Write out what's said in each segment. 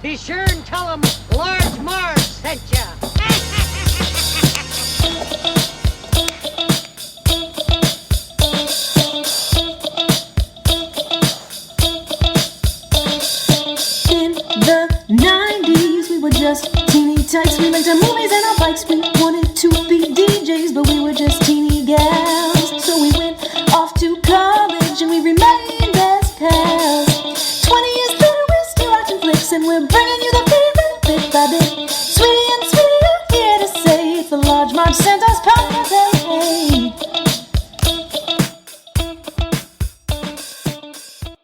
Be sure and tell them Large Marge sent ya. In the 90s, we were just teeny tykes. We went to movies and our bikes. We wanted to be DJs, but we were just teeny gals. So we went off to college and we remained as pals. 20 years later, we're still watching flicks and we're bringing you the favorite bit by bit. Sweety and Sweety are here to say it's the Large Marge Santa's podcast.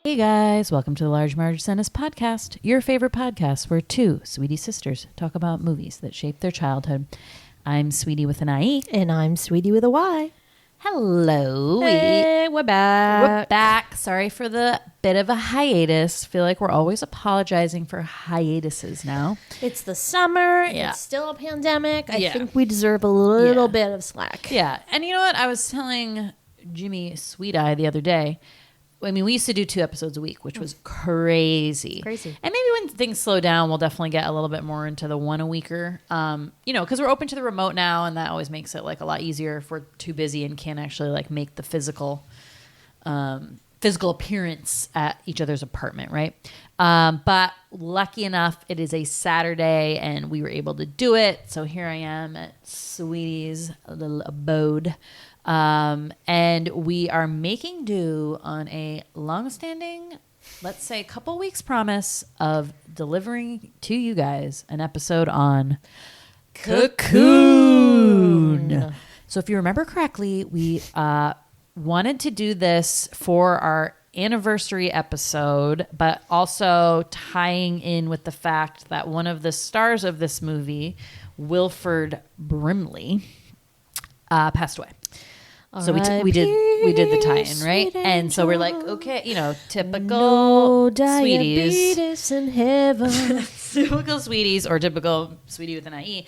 Hey, Hey guys, welcome to the Large Marge Santa's podcast, your favorite podcast where two Sweety sisters talk about movies that shaped their childhood. I'm Sweety with an IE. And I'm Sweety with a Y. Hello. Hey, we're back. We're back. Sorry for the bit of a hiatus. Feel like we're always apologizing for hiatuses now. It's the summer. Yeah. It's still a pandemic. I Yeah. think we deserve a little bit of slack. Yeah. And you know what? I was telling Jimmy Sweet Eye the other day, I mean, we used to do 2 episodes a week, which was crazy. Crazy. And maybe when things slow down, we'll definitely get a little bit more into the 1 a weeker. Because we're open to the remote now, and that always makes it like a lot easier if we're too busy and can't actually like make the physical appearance at each other's apartment, right? But lucky enough, it is a Saturday, and we were able to do it. So here I am at Sweety's little abode. And we are making do on a long-standing, let's say, couple weeks promise of delivering to you guys an episode on Cocoon. So if you remember correctly, we wanted to do this for our anniversary episode, but also tying in with the fact that one of the stars of this movie, Wilfred Brimley, passed away. So we did the tie-in, right? And so we're like, okay, typical Sweeties, diabetes in heaven. typical Sweeties, or typical Sweety with an IE.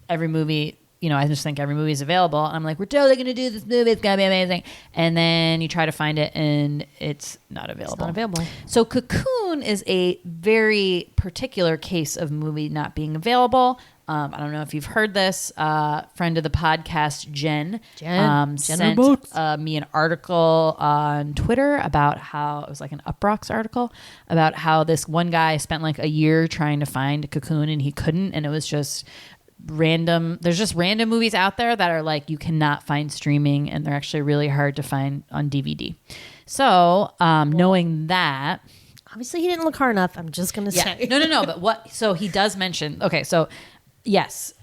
Every movie, I just think every movie is available. And I'm like, we're totally going to do this movie. It's going to be amazing. And then you try to find it and it's not available. It's not available. So Cocoon is a very particular case of movie not being available. I don't know if you've heard this. Friend of the podcast, Jen sent me an article on Twitter about how it was like an Uprocks article about how this one guy spent like a year trying to find Cocoon and he couldn't. And it was just random. There's just random movies out there that are like you cannot find streaming and they're actually really hard to find on DVD. So knowing that. Obviously, he didn't look hard enough. I'm just going to say. No. But so he does mention. Okay, so. Yes,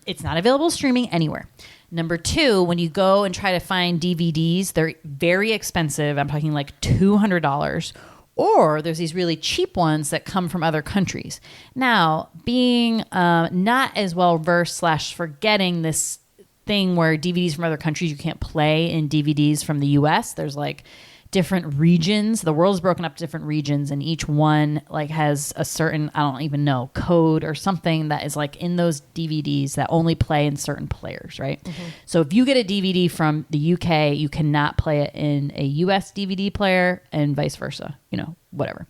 it's not available streaming anywhere. Number 2, when you go and try to find DVDs, they're very expensive. I'm talking like $200. Or there's these really cheap ones that come from other countries. Now, being not as well versed / forgetting this thing where DVDs from other countries you can't play in DVDs from the US, there's like different regions. The world's broken up to different regions, and each one like has a certain, I don't even know, code or something that is like in those DVDs that only play in certain players, right? Mm-hmm. So if you get a DVD from the UK, you cannot play it in a US DVD player and vice versa, whatever.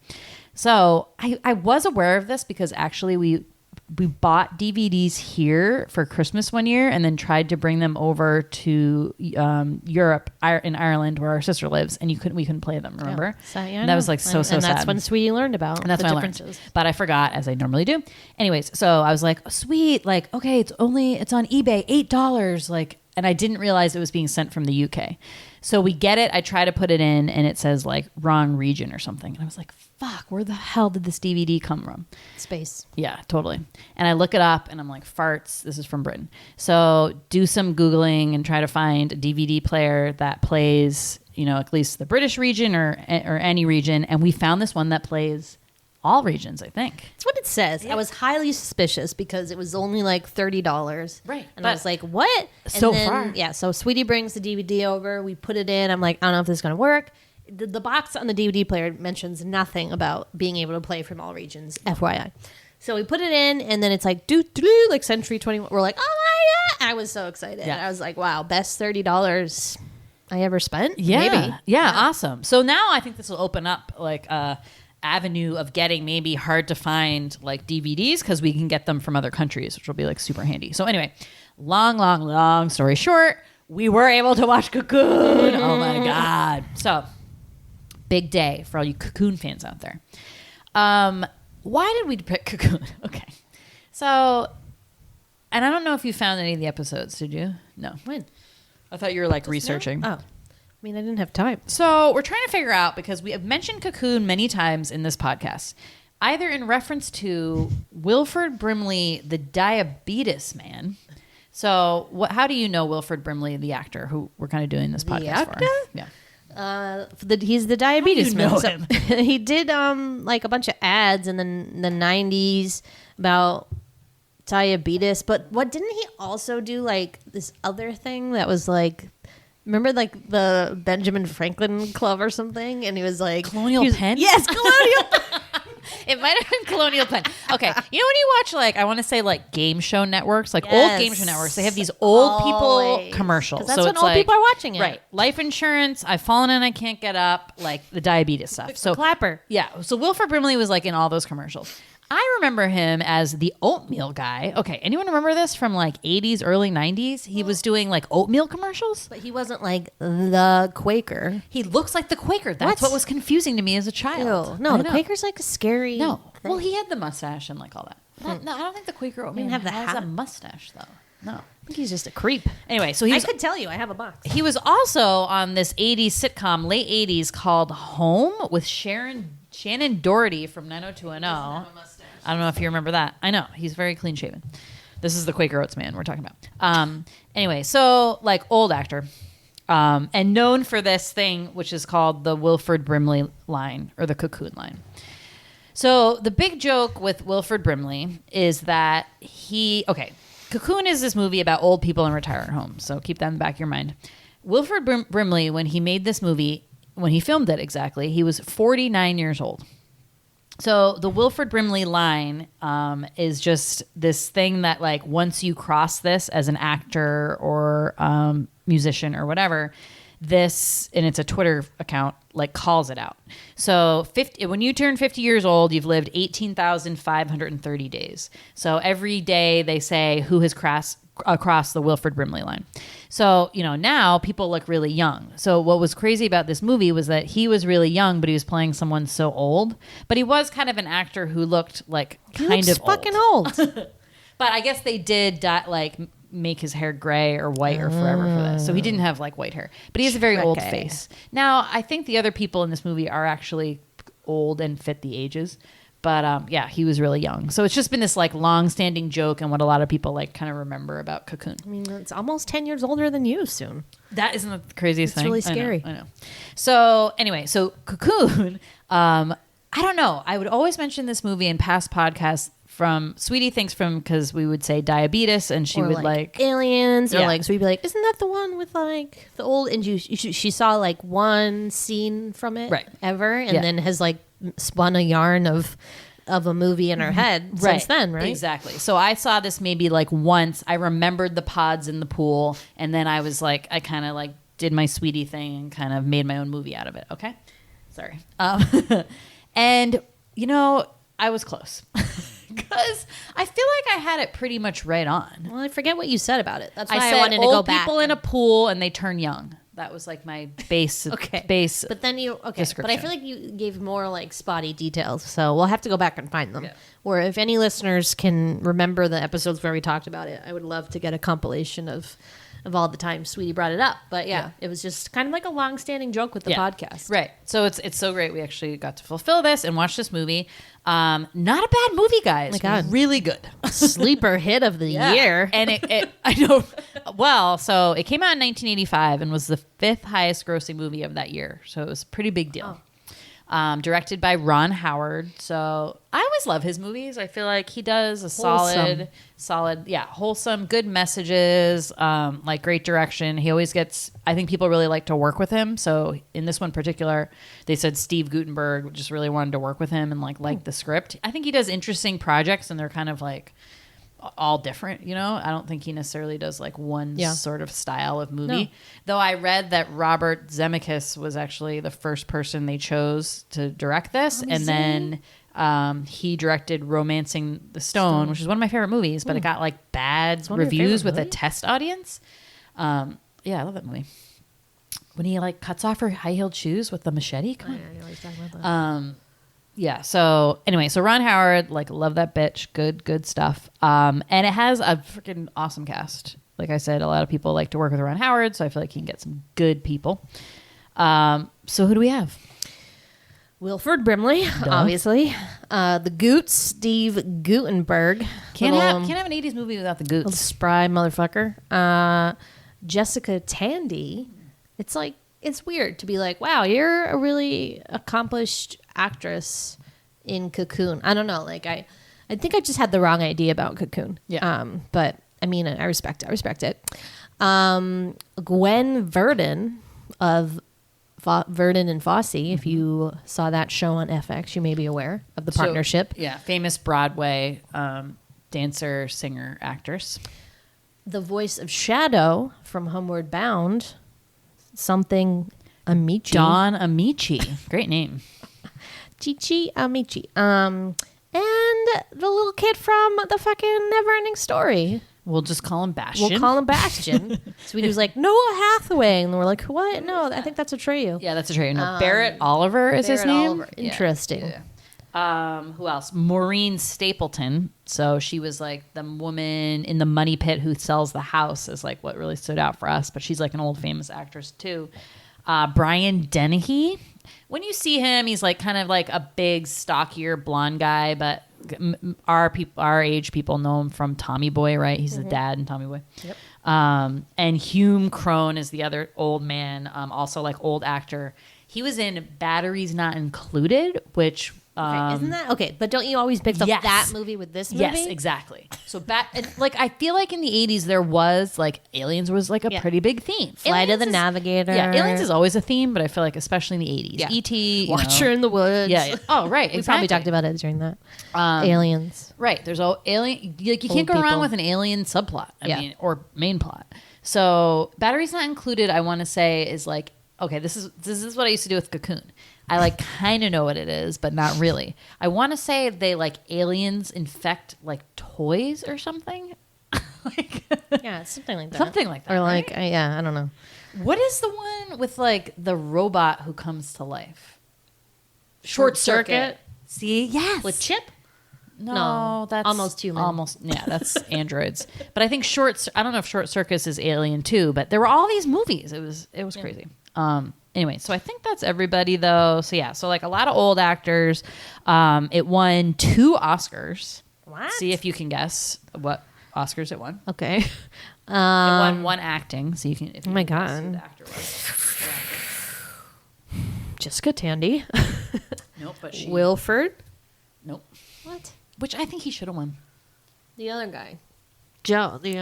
So I was aware of this because actually we bought DVDs here for Christmas one year and then tried to bring them over to Europe in Ireland where our sister lives, and we couldn't play them, remember? Yeah. And that was like so sad. And that's when Sweety learned about and that's the when differences. I learned. But I forgot, as I normally do. Anyways, so I was like, oh, sweet, like, okay, it's on eBay, $8, like, and I didn't realize it was being sent from the UK. So we get it. I try to put it in and it says like wrong region or something. And I was like, fuck, where the hell did this DVD come from? Space. Yeah, totally. And I look it up and I'm like, farts, this is from Britain. So do some Googling and try to find a DVD player that plays, at least the British region or any region. And we found this one that plays all regions, I think. That's what it says. Yeah. I was highly suspicious because it was only like $30. Right. And I was like, what? So far. Yeah. So Sweety brings the DVD over. We put it in. I'm like, I don't know if this is going to work. The box on the DVD player mentions nothing about being able to play from all regions, FYI. So we put it in, and then it's like, like Century 21. We're like, oh my God. I was so excited. Yeah. I was like, wow, best $30 I ever spent? Yeah. Maybe. Yeah. Awesome. So now I think this will open up like avenue of getting maybe hard to find like DVDs because we can get them from other countries, which will be like super handy. So anyway, long story short, we were able to watch Cocoon. Oh my God. So big day for all you Cocoon fans out there. Why did we pick Cocoon? Okay. So, and I don't know if you found any of the episodes, did you? No. When? I thought you were like researching. Oh. I mean, I didn't have time. So we're trying to figure out, because we have mentioned Cocoon many times in this podcast, either in reference to Wilfred Brimley, the diabetes man. So how do you know Wilfred Brimley, the actor, who we're kind of doing this podcast actor? for? Yeah. He's the diabetes How do you know man. him? He did like a bunch of ads in the 90s about diabetes, but what didn't he also do like this other thing that was like, remember like the Benjamin Franklin Club or something, and he was like Colonial Penn? Yes, Colonial Penn. It might have been Colonial Penn. Okay. You know when you watch like, I want to say like game show networks, like old Yes. game show networks, they have these old people Always. commercials. 'Cause that's so when it's old like, people are watching it. Right. Life insurance, I've fallen and I can't get up, like the diabetes stuff. So Clapper. yeah. So Wilfred Brimley was like in all those commercials. I remember him as the oatmeal guy. Okay. Anyone remember this from like 80s, early 90s? He was doing like oatmeal commercials. But he wasn't like the Quaker. He looks like the Quaker. That's what was confusing to me as a child. Ew. No, I the know. Quaker's like a scary No. thing. Well, he had the mustache and like all that. No, I don't think the Quaker oatmeal have the has hat. a mustache though. No. I think he's just a creep. Anyway, so he I was, could tell you. I have a box. he was also on this 80s sitcom, late 80s, called Home with Shannon Doherty from 90210. I don't know if you remember that. I know. He's very clean shaven. This is the Quaker Oats man we're talking about. Anyway, so like old actor. And known for this thing, which is called the Wilfred Brimley line or the Cocoon line. So the big joke with Wilfred Brimley is that Cocoon is this movie about old people in retirement homes. So keep that in the back of your mind. Wilfred Brimley, when he made this movie, when he filmed it exactly, he was 49 years old. So the Wilfred Brimley line is just this thing that like once you cross this as an actor or musician or whatever, this, and it's a Twitter account, like calls it out. So when you turn 50 years old, you've lived 18,530 days. So every day they say who has crossed across the Wilfred Brimley line. So, now people look really young. So what was crazy about this movie was that he was really young, but he was playing someone so old. But he was kind of an actor who looked like kind of fucking old. old. But I guess they did make his hair gray or white or forever for this. So he didn't have like white hair, but he has a very old Tricky. face. Now, I think the other people in this movie are actually old and fit the ages. But yeah, he was really young. So it's just been this like long-standing joke and what a lot of people like kind of remember about Cocoon. I mean, it's almost 10 years older than you soon. That isn't the craziest thing. It's really scary. I know. So anyway, so Cocoon, I don't know. I would always mention this movie in past podcasts from Sweety thinks from because we would say diabetes and she Or would like aliens or Yeah. like, so we'd be like, isn't that the one with like the old, and she saw like one scene from it Right. ever and Yeah. then has like spun a yarn of a movie in her head since then, right? Exactly. So I saw this maybe like once. I remembered the pods in the pool, and then I was like, I kind of like did my Sweety thing and kind of made my own movie out of it. Okay, sorry. And I was close because I feel like I had it pretty much right on. Well, I forget what you said about it. That's why I said wanted to old go back. people in a pool and they turn young. That was like my base. Base. But then but I description. feel like you gave more like spotty details, so we'll have to go back and find them. Yeah. Or if any listeners can remember the episodes where we talked about it, I would love to get a compilation of all the times Sweety brought it up. But yeah, it was just kind of like a long-standing joke with the podcast. Right. So it's so great we actually got to fulfill this and watch this movie. Not a bad movie, guys. my God. Really good. Sleeper hit of the year. And it I know. Well, so it came out in 1985 and was the 5th highest grossing movie of that year. So it was a pretty big deal. Directed by Ron Howard. So I always love his movies. I feel like he does a solid, wholesome, good messages, like great direction. He always gets, I think people really like to work with him. So in this one in particular, they said Steve Guttenberg just really wanted to work with him and like the script. I think he does interesting projects and they're kind of like, all different, you know. I don't think he necessarily does like one sort of style of movie. No. Though I read that Robert Zemeckis was actually the first person they chose to direct this, and then he directed Romancing the Stone, which is one of my favorite movies, but it got like bad reviews with a test audience. Yeah, I love that movie. When he like cuts off her high-heeled shoes with the machete. Come on. I know he's talking about that. Yeah. So anyway, so Ron Howard, like, love that bitch. Good stuff. And it has a freaking awesome cast. Like I said, a lot of people like to work with Ron Howard, so I feel like he can get some good people. So who do we have? Wilfred Brimley, obviously. The Goots, Steve Guttenberg. Can't have an 80s movie without the Little Goots. spry motherfucker. Jessica Tandy. It's like, it's weird to be like, wow, you're a really accomplished actress in Cocoon. I don't know. Like, I think I just had the wrong idea about Cocoon. Yeah. But I mean, I respect it. Gwen Verdon of Verdon and Fosse. If you saw that show on FX, you may be aware of the partnership. Yeah. Famous Broadway dancer, singer, actress. The voice of Shadow from Homeward Bound. Something Amici. Dawn Amici. Great name. Chichi Amici. And the little kid from the fucking Neverending Story. We'll just call him Bastion. We'll call him Bastion. Sweetie was like, Noah Hathaway. And we're like, what? No, I think that's Atreyu. Yeah, that's Atreyu. No, Barrett Oliver is his Barrett name. Oliver. Interesting. Yeah. Who else? Maureen Stapleton. So she was like the woman in the money pit who sells the house is like what really stood out for us. But she's like an old famous actress too. Brian Dennehy. When you see him, he's like kind of like a big, stockier blonde guy. But our age people know him from Tommy Boy, right? He's the dad in Tommy Boy. Yep. And Hume Crone is the other old man, also like old actor. He was in Batteries Not Included, which... Okay, isn't that okay? But don't you always mix up Yes. that movie with this movie? Yes, exactly. So like I feel like in the 80s there was like aliens was like a pretty big theme. Flight of Aliens the Navigator. Yeah, aliens is always a theme, but I feel like especially in the 80s. Yeah. E.T. Watcher in the Woods. Yeah. Oh, right. We exactly. probably talked about it during that. Aliens. Right. There's all alien. Like you can't go Old wrong people. with an alien subplot. I Yeah. mean, or main plot. So Batteries Not Included, I want to say is like, okay, this is what I used to do with Cocoon. I like kind of know what it is, but not really. I want to say they like aliens infect like toys or something. Like, Yeah, it's something like that. something like that. Or like, right? I don't know. What is the one with like the robot who comes to life? Short Circuit. See, yes. With Chip? No, No, that's Almost Human. Almost, yeah, that's androids. But I think I don't know if Short Circus is Alien too. But there were all these movies. It was crazy. Anyway, so I think that's everybody though. So yeah, so like a lot of old actors. It won 2 Oscars. What? See if you can guess what Oscars it won. Okay. It won 1 acting. So you can. If you Oh my can guess who God. the actor was. Jessica Tandy. Nope, but she. Wilford. Nope. What? Which I think he should have won. The other guy. Joe, the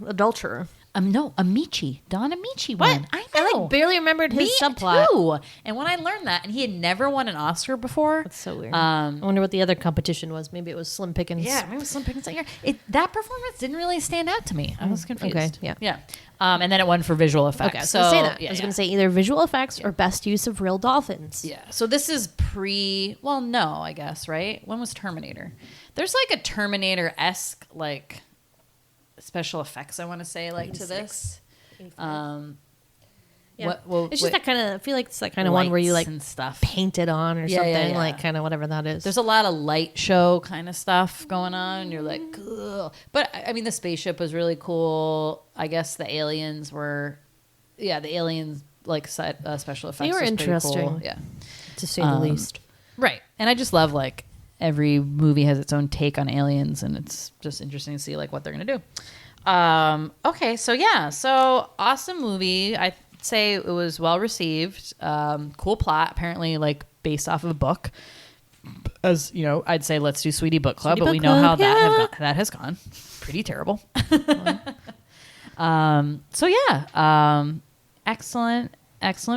adulterer. No, Amici. Don Amici won. I know. I like barely remembered his Me subplot. too. And when I learned that, and he had never won an Oscar before. That's so weird. I wonder what the other competition was. Maybe it was Slim Pickens. Yeah, maybe it was Slim Pickens that year. That performance didn't really stand out to me. I was confused. Okay, yeah. Yeah. And then it won for visual effects. Okay, I was going to say that. Yeah, I was yeah. going to say either visual effects or best use of real dolphins. Yeah. So this is well, no, I guess, right? When was Terminator? There's like a Terminator-esque, like, special effects, I want to say, like, to this. Yeah. What, It's just that kind of, I feel like it's that kind of one where you like and stuff. paint it on or Yeah, something, yeah, yeah. like kind of whatever that is. There's a lot of light show kind of stuff going on. And you're like, ugh. But I mean, the spaceship was really cool. I guess the aliens were, the aliens like special effects. They were was pretty interesting. cool. Yeah, to say the least. right. And I just love like every movie has its own take on aliens, and it's just interesting to see like what they're gonna do. Okay, so yeah, so awesome movie. I'd say it was well received. Cool plot, apparently like based off of a book. As you know, I'd say let's do Sweety Book Club, Sweety but Book we know Club, how that has gone. Pretty terrible. So yeah, excellent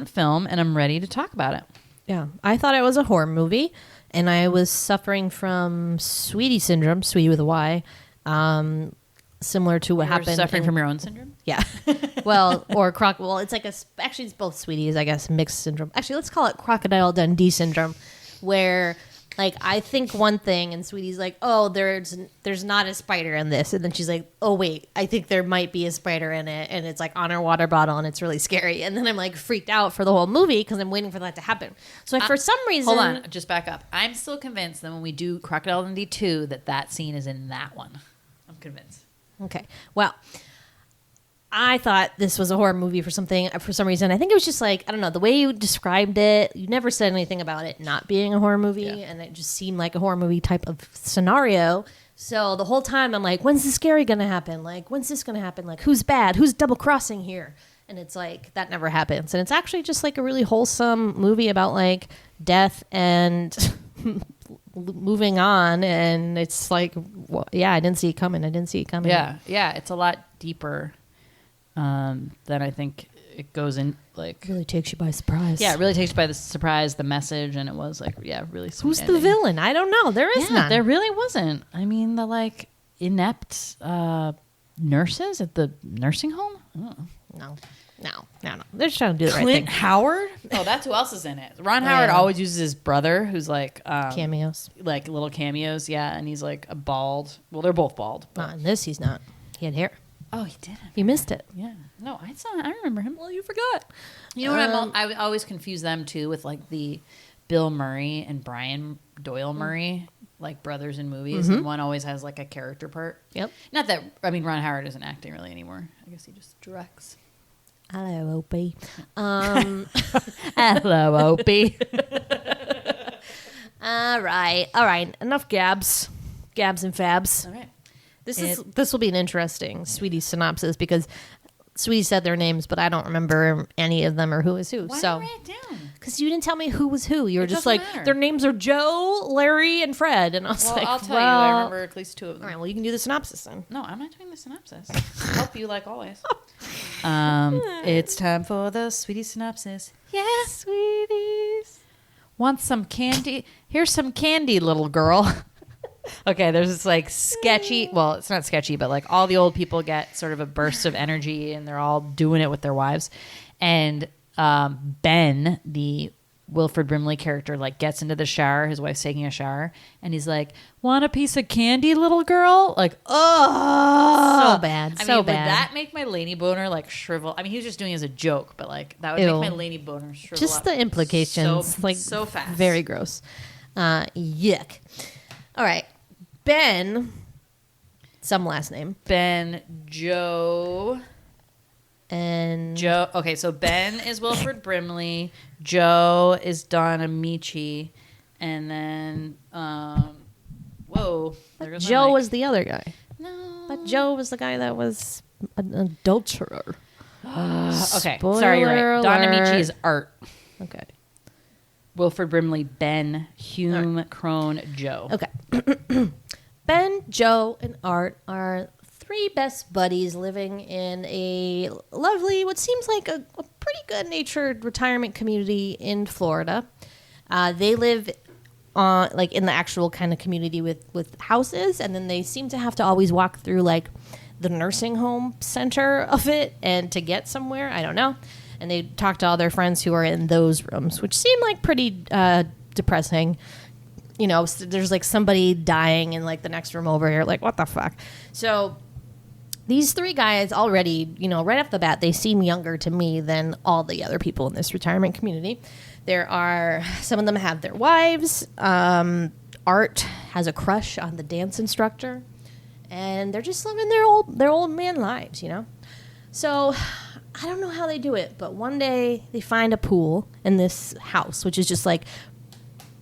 film, and I'm ready to talk about it. Yeah, I thought it was a horror movie, and I was suffering from Sweety syndrome, Sweety with a Y, similar to what You're happened. suffering from your own syndrome? Yeah. Well, or well, it's like actually it's both Sweeties, I guess, mixed syndrome. Actually, let's call it Crocodile Dundee syndrome, where like I think one thing and Sweetie's like, oh, there's not a spider in this, and then she's like, oh wait, I think there might be a spider in it, and it's like on her water bottle, and it's really scary, and then I'm like freaked out for the whole movie because I'm waiting for that to happen. So for some reason, Hold on, just back up. I'm still convinced that when we do Crocodile Dundee 2, that scene is in that one. I'm convinced. Okay. Well, I thought this was a horror movie for some reason. I think it was just like, I don't know, the way you described it, you never said anything about it not being a horror movie, and it just seemed like a horror movie type of scenario. So the whole time I'm like, when's the scary going to happen? Like, when's this going to happen? Like, who's bad? Who's double crossing here? And it's like, that never happens. And it's actually just like a really wholesome movie about like death and moving on. And it's like, well, yeah, I didn't see it coming. Yeah, it's a lot deeper than I think it goes in. Like, It really takes you by surprise. Yeah, it really takes you by the surprise, the message, and it was like, yeah, really sweet. Who's the ending. villain? I don't know. There is none. There really wasn't. I mean, the like inept nurses at the nursing home. Oh. No. They're just trying to do the right Clint thing. Howard? Oh, that's who else is in it. Ron Howard always uses his brother, who's like Cameos. like little cameos. Yeah, and he's like a bald. Well, they're both bald. Not in this, he's not. He had hair. Oh, he didn't. You missed it. Yeah. No, I saw. I remember him. Well, you forgot. You know what? I always confuse them too with like the Bill Murray and Brian Doyle Murray, like brothers in movies, and one always has like a character part. Yep. Not that Ron Howard isn't acting really anymore. I guess he just directs. Hello, Opie. Hello, Opie. All right. Enough gabs and fabs. All right. This will be an interesting Sweetie synopsis because Sweetie said their names, but I don't remember any of them or who is who. Why So did you write it down? because you didn't tell me who was who, you were just doesn't like matter. their names are Joe, Larry, and Fred, and I was Well, like, I'll tell you. I remember at least two of them. All right, well, you can do the synopsis then. No, I'm not doing the synopsis. I'll help you like always. It's time for the Sweetie synopsis. Yeah, Sweeties. Want some candy? Here's some candy, little girl. Okay, there's this like sketchy, well, it's not sketchy, but like all the old people get sort of a burst of energy and they're all doing it with their wives. And Ben, the Wilfred Brimley character, like gets into the shower. His wife's taking a shower and he's like, want a piece of candy, little girl? Like, oh, So bad. I So mean, bad. would that make my Laney boner like shrivel? I mean, he was just doing it as a joke, but like that would Ew. make my Laney boner shrivel Just up the implications, so fast. Very gross. Yuck. All right, Ben. Some last name Ben, Joe. and Joe. Okay, so Ben is Wilfred Brimley. Joe is Don Amici, and then whoa, there goes my Joe mic. was the other guy. No. But Joe was the guy that was an adulterer. Okay, sorry, you're right. Don Spoiler Amici alert. is Art. Okay. Wilfred Brimley, Ben, Hume, Crone, Joe. Okay. Ben, Joe, and Art are three best buddies living in a lovely, what seems like a pretty good-natured retirement community in Florida. They live like in the actual kind of community with houses, and then they seem to have to always walk through like the nursing home center of it, and to get somewhere, I don't know. And they talk to all their friends who are in those rooms, which seem like pretty depressing. You know, there's like somebody dying in like the next room over here. Like, what the fuck? So these three guys already, you know, right off the bat, they seem younger to me than all the other people in this retirement community. There are, some of them have their wives. Art has a crush on the dance instructor. And they're just living their old man lives, you know? So I don't know how they do it, but one day they find a pool in this house, which is just like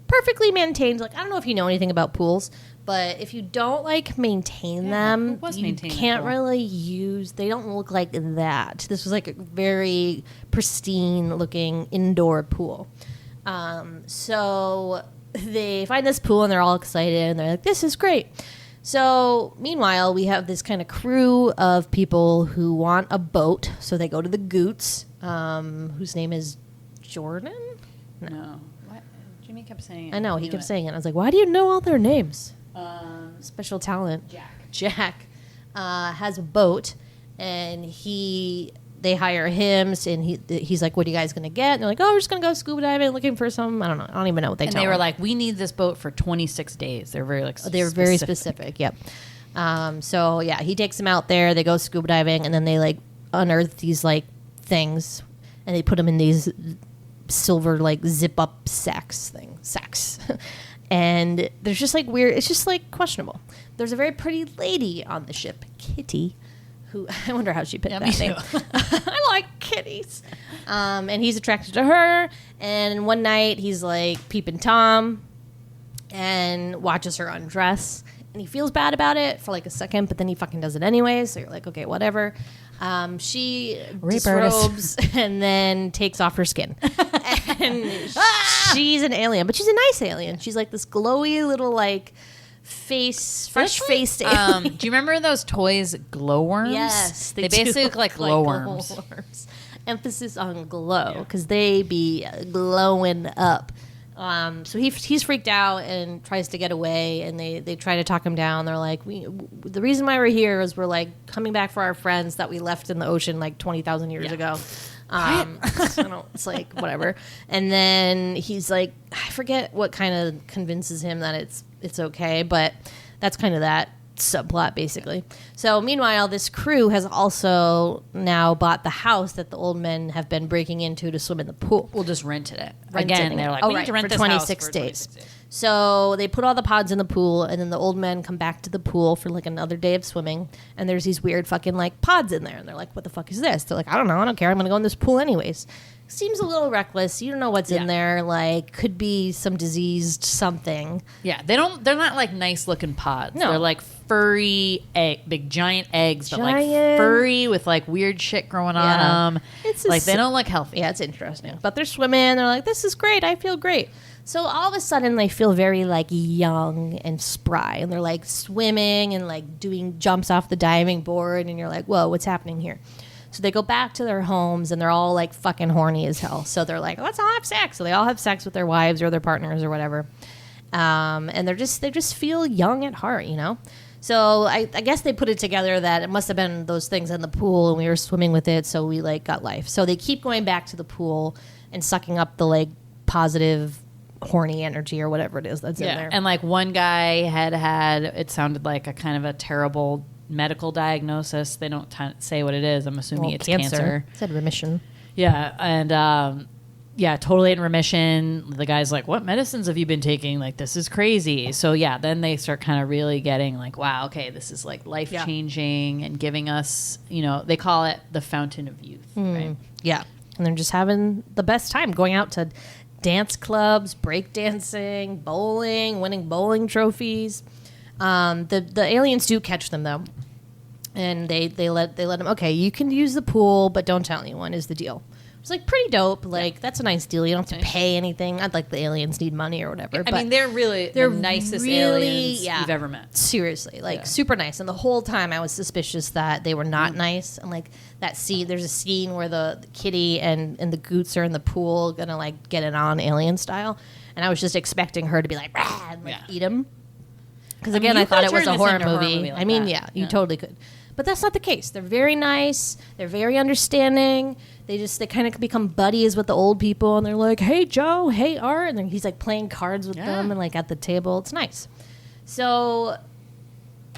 perfectly maintained. Like, I don't know if you know anything about pools, but if you don't like maintain them, who was you maintaining the can't pool? really use. They don't look like that. This was like a very pristine looking indoor pool. So they find this pool and they're all excited and they're like, "This is great." So meanwhile, we have this kind of crew of people who want a boat. So they go to the Goots, whose name is Jordan. No. What? Jimmy kept saying it. I know, he knew kept it. saying it. I was like, why do you know all their names? Special talent. Jack. Jack has a boat, and they hire him, and he's like, "What are you guys gonna get?" And they're like, "Oh, we're just gonna go scuba diving, looking for some." I don't know. I don't even know what they. And tell they were him. like, "We need this boat for 26 days." They're very like. They were very specific. Yep. So yeah, he takes them out there. They go scuba diving, and then they like unearth these like things, and they put them in these silver like zip up sacks. And there's just like weird. It's just like questionable. There's a very pretty lady on the ship, Kitty, who I wonder how she picked that name. I like kitties. And he's attracted to her. And one night he's like peeping Tom and watches her undress. And he feels bad about it for like a second, but then he fucking does it anyway. So you're like, okay, whatever. She disrobes and then takes off her skin. And she's an alien, but she's a nice alien. She's like this glowy little like fresh-faced alien. Do you remember those toys, glowworms? Yes. They basically look like glowworms. Emphasis on glow, because they be glowing up. So he's freaked out and tries to get away, and they try to talk him down. They're like, the reason why we're here is we're like coming back for our friends that we left in the ocean like 20,000 years ago. It's like whatever. And then he's like, I forget what kind of convinces him that it's okay, but that's kind of that subplot basically. So meanwhile, this crew has also now bought the house that the old men have been breaking into to swim in the pool. We'll just rented it. Renting Again, it. they're like, we need to rent for this 26 house days. for 26 days. So they put all the pods in the pool, and then the old men come back to the pool for like another day of swimming, and there's these weird fucking like pods in there, and they're like, what the fuck is this? They're like, I don't know, I don't care, I'm gonna go in this pool anyways. Seems a little reckless. You don't know what's in there. Like, could be some diseased something. Yeah, they're not like nice looking pods. No. They're like furry, big giant eggs, but like Giant. furry with like weird shit growing on them. It's like they don't look healthy. Yeah, it's interesting. But they're swimming. They're like, this is great. I feel great. So all of a sudden, they feel very like young and spry, and they're like swimming and like doing jumps off the diving board, and you're like, whoa, what's happening here? So they go back to their homes, and they're all like fucking horny as hell. So they're like, let's all have sex. So they all have sex with their wives or their partners or whatever, and they just feel young at heart, you know. So I guess they put it together that it must have been those things in the pool, and we were swimming with it, so we like got life. So they keep going back to the pool and sucking up the like positive horny energy or whatever it is that's in there. And like one guy had it sounded like a kind of a terrible medical diagnosis. They don't say what it is. I'm assuming it's cancer. It said remission. Yeah, and totally in remission. The guy's like, what medicines have you been taking? Like, this is crazy. So yeah, then they start kind of really getting like, wow, okay, this is like life changing and giving us, you know, they call it the fountain of youth, right? Yeah. And they're just having the best time going out to dance clubs, break dancing, bowling, winning bowling trophies. The aliens do catch them though, and they let them. Okay, you can use the pool, but don't tell anyone. Is the deal? It's like pretty dope. Like that's a nice deal. You don't have to pay anything. I'd like the aliens need money or whatever. I mean, they're the nicest aliens you've ever met. Seriously, like super nice. And the whole time I was suspicious that they were not nice. And like that scene, there's a scene where the kitty and the goots are in the pool gonna like get it on alien style, and I was just expecting her to be like, rah, and like eat him. Because again, I thought it was a horror movie. Like I mean, that. you totally could. But that's not the case. They're very nice. They're very understanding. They kind of become buddies with the old people, and they're like, "Hey Joe, hey Art," and then he's like playing cards with them and like at the table. It's nice. So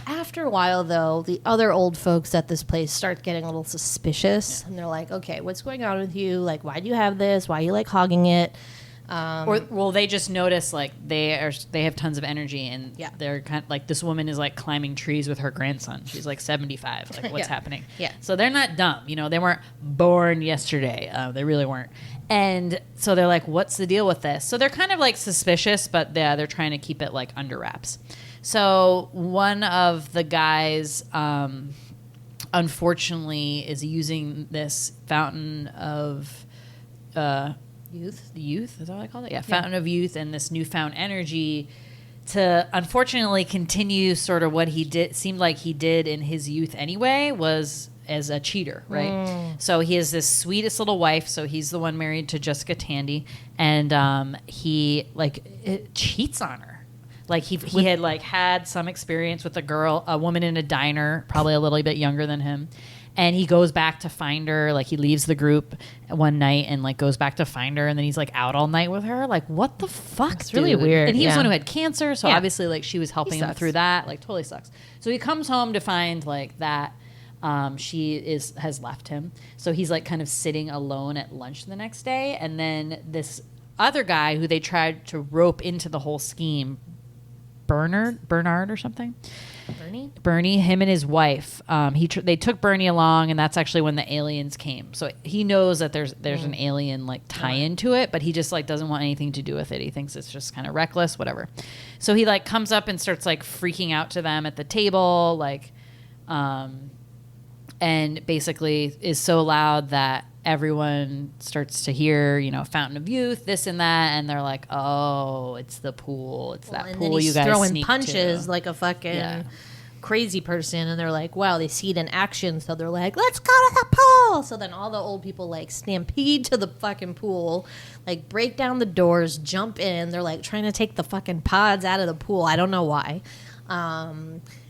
after a while, though, the other old folks at this place start getting a little suspicious, and they're like, "Okay, what's going on with you? Like, why do you have this? Why are you like hogging it?" Or they just notice like they have tons of energy, and they're kind of like, this woman is like climbing trees with her grandson. She's like 75. Like, what's happening? Yeah. So they're not dumb. You know, they weren't born yesterday. They really weren't. And so they're like, what's the deal with this? So they're kind of like suspicious, but they're trying to keep it like under wraps. So one of the guys, unfortunately, is using this fountain of youth, is that what I call it? Yeah, fountain of youth, and this newfound energy to unfortunately continue sort of what he seemed like he did in his youth anyway, was as a cheater, right? So he has this sweetest little wife, so he's the one married to Jessica Tandy, and he like cheats on her. Like he had like had some experience with a woman in a diner, probably a little bit younger than him. And he goes back to find her. Like he leaves the group one night and like goes back to find her. And then he's like out all night with her. Like what the fuck? It's really weird. And he was Yeah. one who had cancer. So Yeah. obviously like she was helping him through that. Like totally sucks. So he comes home to find like that has left him. So he's like kind of sitting alone at lunch the next day. And then this other guy who they tried to rope into the whole scheme, Bernard or something. Bernie, him and his wife. They took Bernie along, and that's actually when the aliens came. So he knows that there's an alien like tie into it, but he just like doesn't want anything to do with it. He thinks it's just kind of reckless, whatever. So he like comes up and starts like freaking out to them at the table, like, and basically is so loud that everyone starts to hear, Fountain of Youth, this and that, and they're like, "Oh, it's the pool. It's that and pool then he's you guys throwing sneak punches to." like a fucking Yeah. crazy person, and they're like, wow, they see it in action, so they're like, let's go to the pool. So then all the old people like stampede to the fucking pool, like break down the doors, jump in. They're like trying to take the fucking pods out of the pool. I don't know why.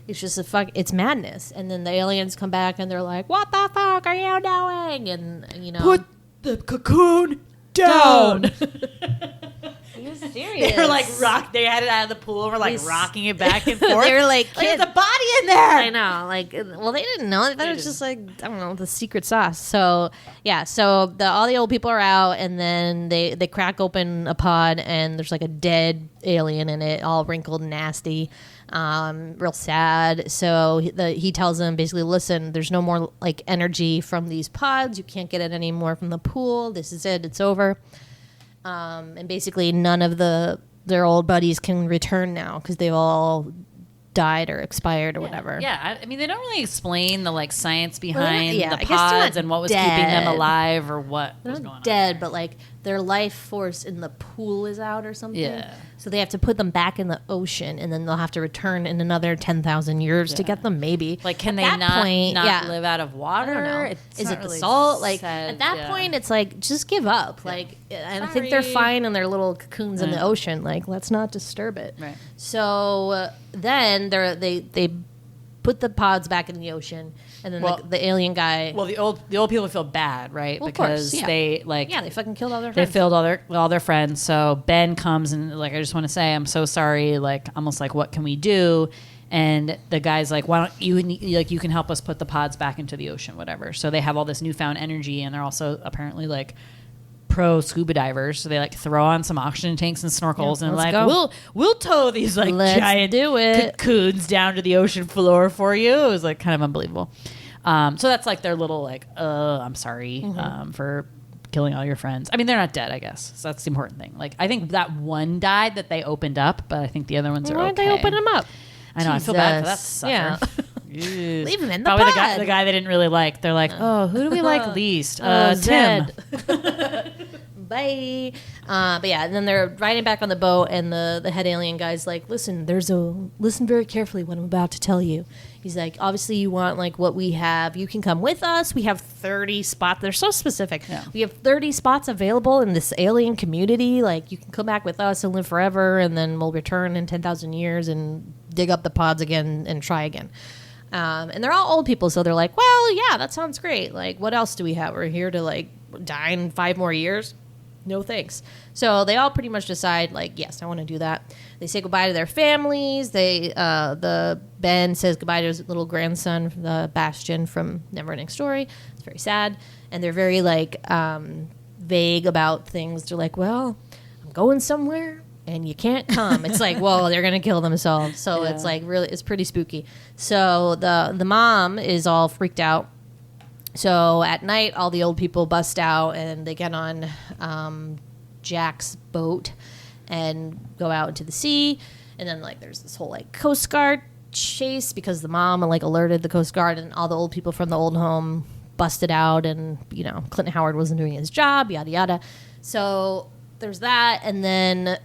It's just it's madness. And then the aliens come back and they're like, what the fuck are you doing? And Put the cocoon down. Are you serious? They were like they had it out of the pool and were like rocking it back and forth. They were like, there's a body in there. I know. Like, well, they didn't know. They thought it was just like, I don't know, the secret sauce. So, yeah. So all the old people are out, and then they crack open a pod, and there's like a dead alien in it, all wrinkled and nasty, real sad. So he tells them basically, listen, there's no more like energy from these pods. You can't get it anymore from the pool. This is it. It's over. And basically none of their old buddies can return now because they've all died or expired or whatever. Yeah, I mean, they don't really explain the like science behind I the guess they're pods not and what was dead. keeping them alive or what They're was not going on. dead, but like their life force in the pool is out or something. Yeah. So they have to put them back in the ocean, and then they'll have to return in another 10,000 years to get them, maybe. Like, can At they that point, yeah. live out of water? I don't know. It's Is not it the really salt? Like said, at that yeah. point, it's like just give up. Like, and I think they're Sorry. fine in their little cocoons in the ocean. Like, let's not disturb it. Right. So then they put the pods back in the ocean, and then the alien guy. Well, the old people feel bad, right? Well, of course, because yeah. they like they fucking killed all their they friends. filled all their friends. So Ben comes and like, I just want to say I'm so sorry. Like, almost like, what can we do? And the guy's like, why don't you can help us put the pods back into the ocean, whatever. So they have all this newfound energy, and they're also apparently like pro scuba divers. So they like throw on some oxygen tanks and snorkels, and let's like, go. we'll tow these like Let's giant do it. cocoons down to the ocean floor for you. It was like kind of unbelievable. So that's like their little like, I'm sorry for killing all your friends. I mean, they're not dead, I guess. So that's the important thing. Like, I think that one died that they opened up, but I think the other ones are okay. Why didn't they open them up? I know. I feel bad for that Jesus. sucker. Yeah. Ew. Leave him in the Probably pod. the guy they didn't really like. They're like, oh, who do we like least? Tim. Zed. Bye. But yeah, and then they're riding back on the boat, and the head alien guy's like, listen very carefully what I'm about to tell you. He's like, obviously you want like what we have. You can come with us. We have 30 spots. They're so specific. Yeah. We have 30 spots available in this alien community. Like, you can come back with us and live forever, and then we'll return in 10,000 years and dig up the pods again and try again. And they're all old people, so they're like, well, yeah, that sounds great. Like, what else do we have? We're here to like die in 5 more years. No thanks. So they all pretty much decide, like, yes, I want to do that. They say goodbye to their families. The Ben says goodbye to his little grandson, the Bastion from Neverending Story. It's very sad, and they're very like vague about things. They're like, well, I'm going somewhere, and you can't come. It's like, well, they're gonna kill themselves. So it's like really, it's pretty spooky. So the mom is all freaked out. So at night, all the old people bust out and they get on Jack's boat and go out into the sea. And then like there's this whole like Coast Guard chase because the mom like alerted the Coast Guard, and all the old people from the old home busted out, and Clinton Howard wasn't doing his job, yada yada. So there's that, and then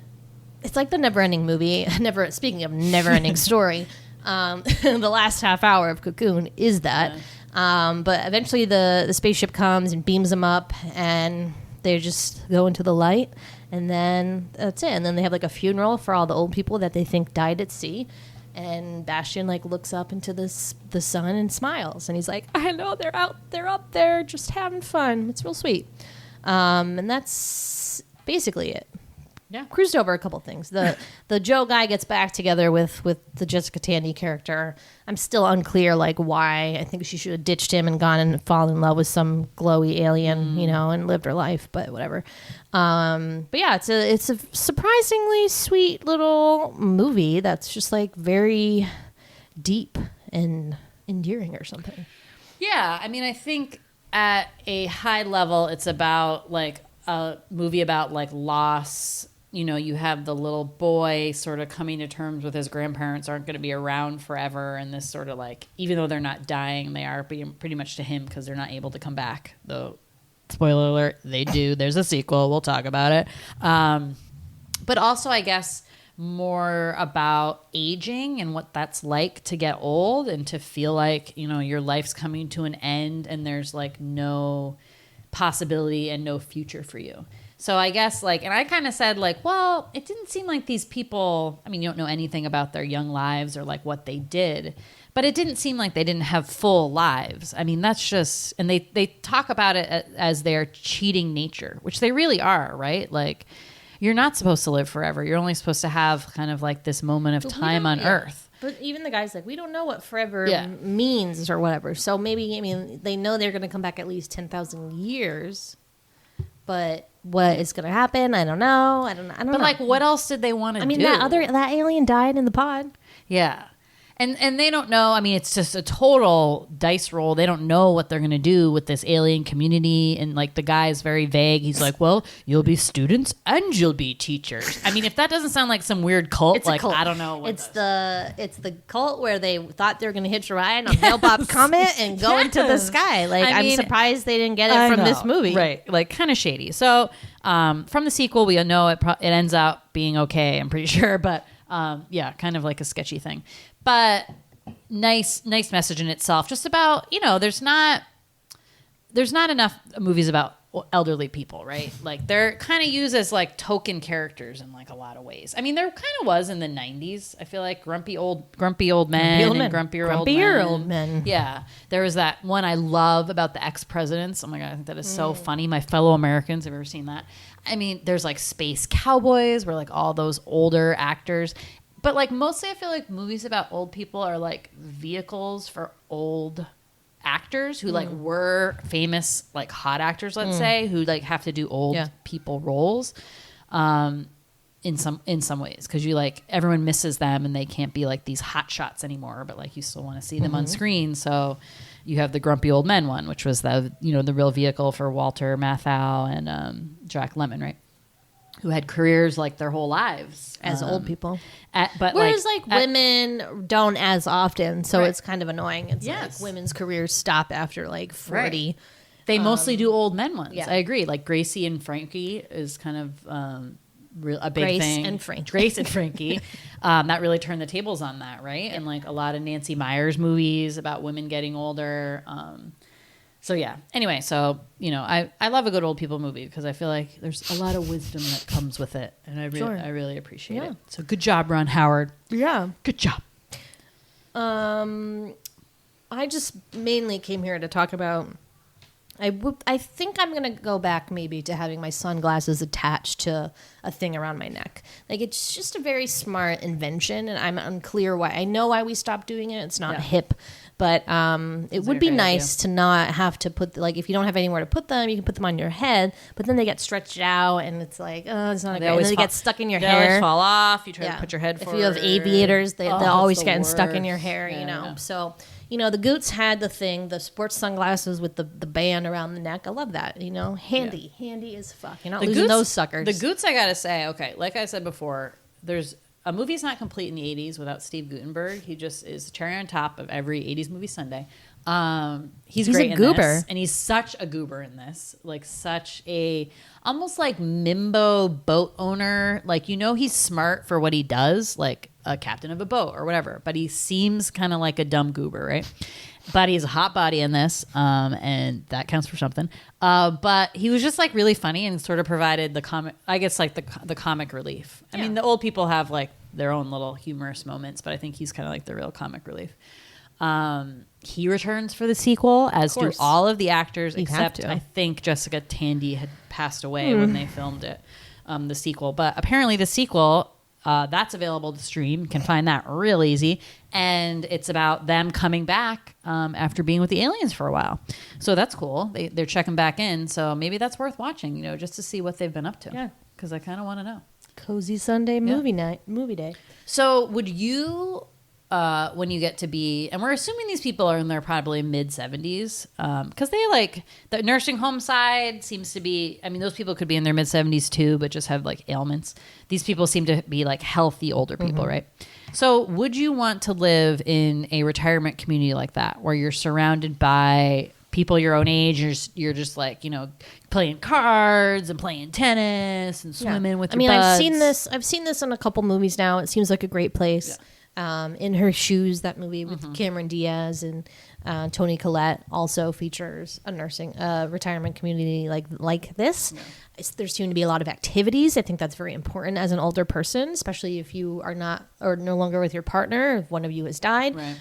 it's like the never-ending movie. Speaking of never-ending story, the last half hour of Cocoon is that. But eventually the spaceship comes and beams them up, and they just go into the light, And then that's it. And then they have like a funeral for all the old people that they think died at sea. And Bastian like looks up into the sun and smiles. And he's like, I know they're up there just having fun. It's real sweet. And that's basically it. Yeah. Cruised over a couple things. The Joe guy gets back together with the Jessica Tandy character. I'm still unclear like why. I think she should have ditched him and gone and fallen in love with some glowy alien, and lived her life, but whatever. But yeah, it's a surprisingly sweet little movie that's just like very deep and endearing or something. Yeah, I mean, I think at a high level, it's about like a movie about like loss. You have the little boy sort of coming to terms with his grandparents aren't going to be around forever. And this sort of like, even though they're not dying, they are being pretty much to him because they're not able to come back. Though, spoiler alert, they do. There's a sequel. We'll talk about it. But also, I guess, more about aging and what that's like to get old and to feel like, your life's coming to an end and there's like no possibility and no future for you. So I guess and I kind of said well, it didn't seem like these people, I mean, you don't know anything about their young lives or like what they did, but it didn't seem like they didn't have full lives. I mean, that's just, and they talk about it as their cheating nature, which they really are, right? Like you're not supposed to live forever. You're only supposed to have kind of like this moment of time on Earth. But even the guy's like, we don't know what forever means or whatever. So maybe, I mean, they know they're going to come back at least 10,000 years. But what is going to happen? I don't know. I don't know. But like, what else did they want to do? I mean, that alien died in the pod. Yeah. And they don't know. I mean, it's just a total dice roll. They don't know what they're going to do with this alien community. And like the guy is very vague. He's like, well, you'll be students and you'll be teachers. I mean, if that doesn't sound like some weird cult, it's a cult. I don't know what it's the cult where they thought they were going to hitch a ride on Hale-Bopp Comet and go into the sky. Like, I'm surprised they didn't get it from this movie. Right. Like kind of shady. So from the sequel, we know it ends up being okay, I'm pretty sure. But yeah, kind of like a sketchy thing. But nice message in itself. Just about, there's not enough movies about elderly people, right? Like they're kind of used as like token characters in like a lot of ways. I mean, there kind of was in the 90s. I feel like grumpy old men and grumpier old men. Yeah. There was that one I love about the ex-presidents. Oh my God, I think that is so funny. My fellow Americans, have you ever seen that? I mean, there's like Space Cowboys where like all those older actors. But like mostly I feel like movies about old people are like vehicles for old actors who like were famous like hot actors, let's say, who like have to do old people roles in some ways, because you like everyone misses them and they can't be like these hot shots anymore, but like you still want to see them on screen. So you have the grumpy old men one, which was the the real vehicle for Walter Matthau and Jack Lemmon, right? Who had careers like their whole lives as old people. But whereas women don't as often, so it's kind of annoying. It's like women's careers stop after like 40. Right. They mostly do old men ones. Yeah. I agree. Like Gracie and Frankie is kind of a big thing. Grace and Frankie. That really turned the tables on that, right? Yeah. And like a lot of Nancy Meyers movies about women getting older. So yeah. Anyway, so I love a good old people movie because I feel like there's a lot of wisdom that comes with it, and I really appreciate it. So good job, Ron Howard. Yeah, good job. I just mainly came here to talk about. I think I'm gonna go back maybe to having my sunglasses attached to a thing around my neck. Like it's just a very smart invention, and I'm unclear why. I know why we stopped doing it. It's not hip. But it would be nice to not have to put, like, if you don't have anywhere to put them, you can put them on your head. But then they get stretched out, and it's like, oh, it's not a great. And then they get stuck in your hair. They always fall off. You try to put your head forward. If you have aviators, they're always getting stuck in your hair, So, the Goots had the thing, the sports sunglasses with the band around the neck. I love that, Handy. Yeah. Handy as fuck. You're not losing those suckers. The Goots, I got to say, okay, like I said before, a movie's not complete in the 80s without Steve Guttenberg. He just is the cherry on top of every 80s movie Sunday. He's great a goober. In this, and he's such a goober in this. Like such a almost like Mimbo boat owner. Like he's smart for what he does. Like a captain of a boat or whatever. But he seems kind of like a dumb goober, right? But he's a hot body in this, and that counts for something. But he was just like really funny and sort of provided the comic, I guess, like the comic relief. I mean, the old people have like their own little humorous moments, but I think he's kind of like the real comic relief. He returns for the sequel, as do all of the actors, except I think Jessica Tandy had passed away when they filmed it, the sequel. But apparently the sequel, that's available to stream. You can find that real easy. And it's about them coming back after being with the aliens for a while. So that's cool. They're checking back in. So maybe that's worth watching, just to see what they've been up to. Yeah. Because I kind of want to know. Cozy Sunday movie day. So would you... when you get to be, and we're assuming these people are in their probably mid 70s, because they like the nursing home side seems to be, I mean, those people could be in their mid 70s too, but just have like ailments. These people seem to be like healthy older people, right? So would you want to live in a retirement community like that, where you're surrounded by people your own age, you're just like, playing cards and playing tennis and swimming with your buds? I've seen this in a couple movies now. It seems like a great place. In Her Shoes, that movie with Cameron Diaz and Toni Collette, also features a retirement community like this. There seem to be a lot of activities. I think that's very important as an older person, especially if you are not or no longer with your partner. If one of you has died, right.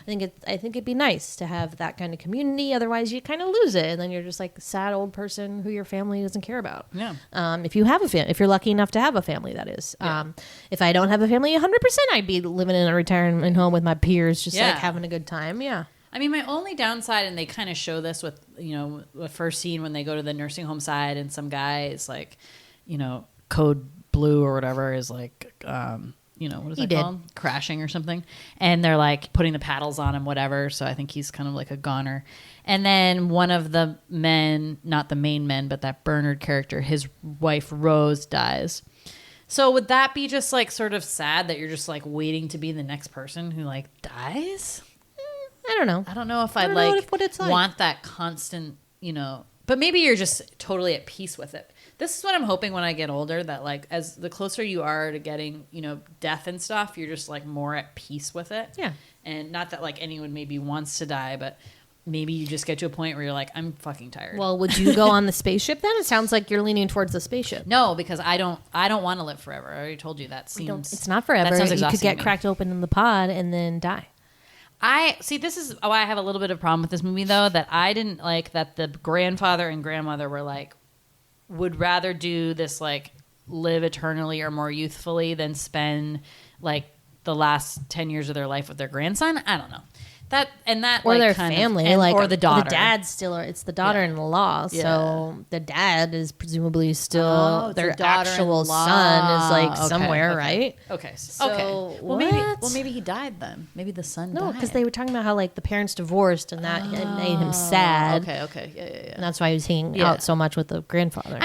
I think it'd be nice to have that kind of community. Otherwise, you kind of lose it, and then you're just like a sad old person who your family doesn't care about. Yeah. If you have if you're lucky enough to have a family, that is. Yeah. If I don't have a family, 100%, I'd be living in a retirement home with my peers, just like having a good time. Yeah. I mean, my only downside, and they kind of show this with, the first scene when they go to the nursing home side and some guy is like, code blue or whatever is like, what is that called? Crashing or something. And they're like putting the paddles on him, whatever. So I think he's kind of like a goner. And then one of the men, not the main men, but that Bernard character, his wife Rose dies. So would that be just like sort of sad that you're just like waiting to be the next person who like dies? I don't know. I don't know if I'd want that constant, but maybe you're just totally at peace with it. This is what I'm hoping when I get older, that like as the closer you are to getting, death and stuff, you're just like more at peace with it. Yeah. And not that like anyone maybe wants to die, but maybe you just get to a point where you're like, I'm fucking tired. Well, would you go on the spaceship then? It sounds like you're leaning towards the spaceship. No, because I don't want to live forever. I already told you that seems... It's not forever. That sounds exhausting. You could get cracked open in the pod and then die. This is why I have a little bit of a problem with this movie, though, that I didn't like that the grandfather and grandmother were like, would rather do this, like, live eternally or more youthfully than spend, like, the last 10 years of their life with their grandson. I don't know. Or their family, or the daughter. The dad's still, it's the daughter-in-law, so the dad is presumably still their actual son is like somewhere, right? Okay, so well maybe he died then. Maybe the son died. No, because they were talking about how like the parents divorced and that it made him sad. Okay, yeah. And that's why he was hanging out so much with the grandfather.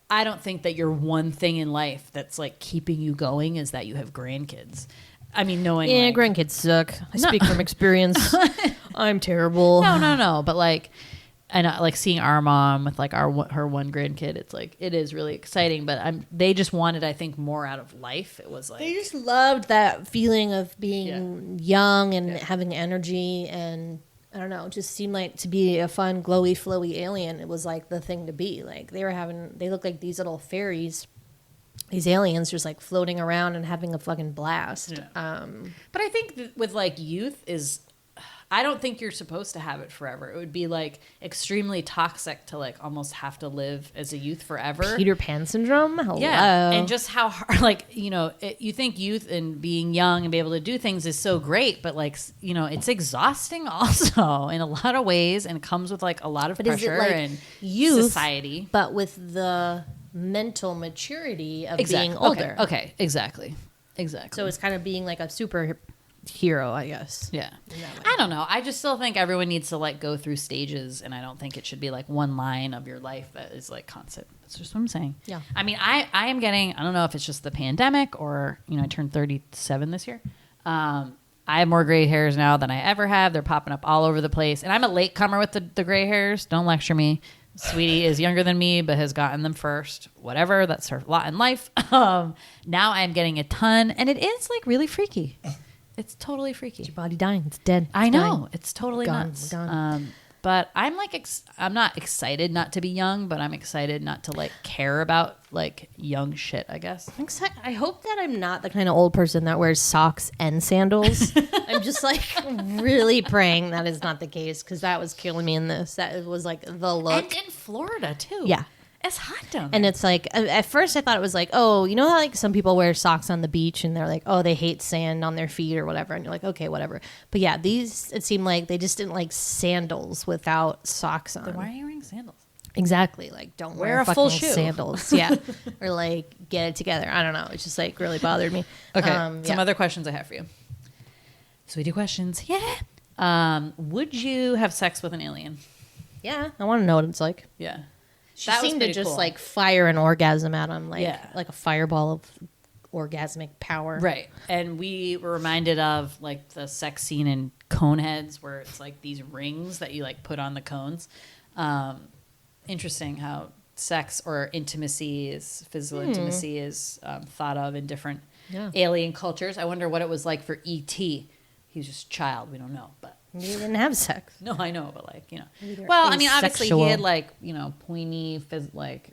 I don't think that your one thing in life that's like keeping you going is that you have grandkids. I mean, knowing... Yeah, grandkids suck. I speak from experience. I'm terrible. No. But like, and like seeing our mom with like her one grandkid, it's like, it is really exciting. But they just wanted, I think, more out of life. It was like... They just loved that feeling of being young and having energy. And I don't know, it just seemed like to be a fun, glowy, flowy alien. It was like the thing to be. Like they looked like these little fairies. These aliens just like floating around and having a fucking blast. Yeah. But I think with like youth I don't think you're supposed to have it forever. It would be like extremely toxic to like almost have to live as a youth forever. Peter Pan syndrome. Hello. Yeah. And just how hard, like, you think youth and being young and be able to do things is so great, but like, it's exhausting also in a lot of ways, and it comes with like a lot of pressure and youth, society. But with the mental maturity of being older. Okay, exactly. So it's kind of being like a superhero, I guess. Yeah. I don't know. I just still think everyone needs to like go through stages, and I don't think it should be like one line of your life that is like constant. That's just what I'm saying. Yeah. I mean, I am getting, I don't know if it's just the pandemic or, I turned 37 this year. I have more gray hairs now than I ever have. They're popping up all over the place. And I'm a latecomer with the gray hairs. Don't lecture me. Sweety is younger than me, but has gotten them first. Whatever, that's her lot in life. Now I'm getting a ton, and it is like really freaky. It's totally freaky. Your body dying. It's dead. I It's know. dying. It's totally Gone, nuts. gone. But I'm like, I'm not excited not to be young, but I'm excited not to like care about like young shit, I guess. I hope that I'm not the kind of old person that wears socks and sandals. I'm just like really praying that is not the case, because that was killing me in this. That was like the look. And in Florida too. Yeah. It's hot down there. And it's like, at first I thought it was like, oh, you know how like some people wear socks on the beach and they're like, oh, they hate sand on their feet or whatever. And you're like, okay, whatever. But yeah, these, it seemed like they just didn't like sandals without socks on. Then why are you wearing sandals? Exactly. Like, don't wear Wear a full fucking shoe. sandals. Yeah. Or like, get it together. I don't know. It's just like really bothered me. Okay. Yeah. Some other questions I have for you. Sweetie questions. Yeah. Would you have sex with an alien? Yeah. I want to know what it's like. Yeah. She That was seemed to pretty just cool. like fire an orgasm at him, like Yeah. like a fireball of orgasmic power. Right. And we were reminded of like the sex scene in Coneheads where it's like these rings that you like put on the cones. Interesting how sex or intimacy is, physical intimacy is thought of in different alien cultures. I wonder what it was like for E.T. He was just a child. We don't know. But He didn't have sex. no, I know. But like, you know. they're Well, I mean, obviously asexual. he had like, you know, pointy, like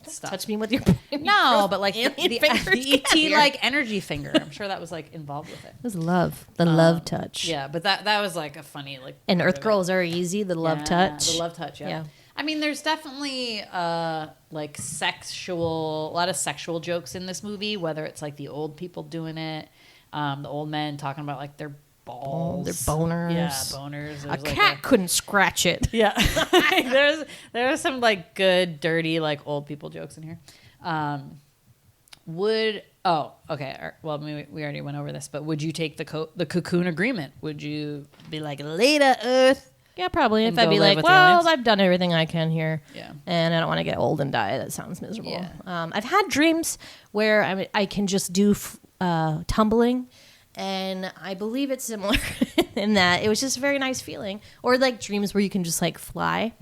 stuff. Touch me with your No, but like alien the fingers. E.T. Get here. like energy finger. I'm sure that was like involved with it. It was love. The love touch. Yeah, but that was like a funny like. And part Earth of it. Girls Are Easy, the love Yeah, touch. The love touch. Yeah. Yeah. I mean, there's definitely like a lot of sexual jokes in this movie. Whether it's like the old people doing it, the old men talking about like their balls, their boners. Yeah, boners. A There's, like, cat couldn't scratch it. yeah, there's some like good, dirty, like old people jokes in here. Well, we already went over this, but would you take the Cocoon agreement? Would you be like, later, Earth? Yeah, probably. And If I'd go be live like, with the well, aliens? I've done everything I can here. Yeah. And I don't want to get old and die. That sounds miserable. Yeah. I've had dreams where I can just do tumbling. And I believe it's similar in that it was just a very nice feeling. Or like dreams where you can just like fly.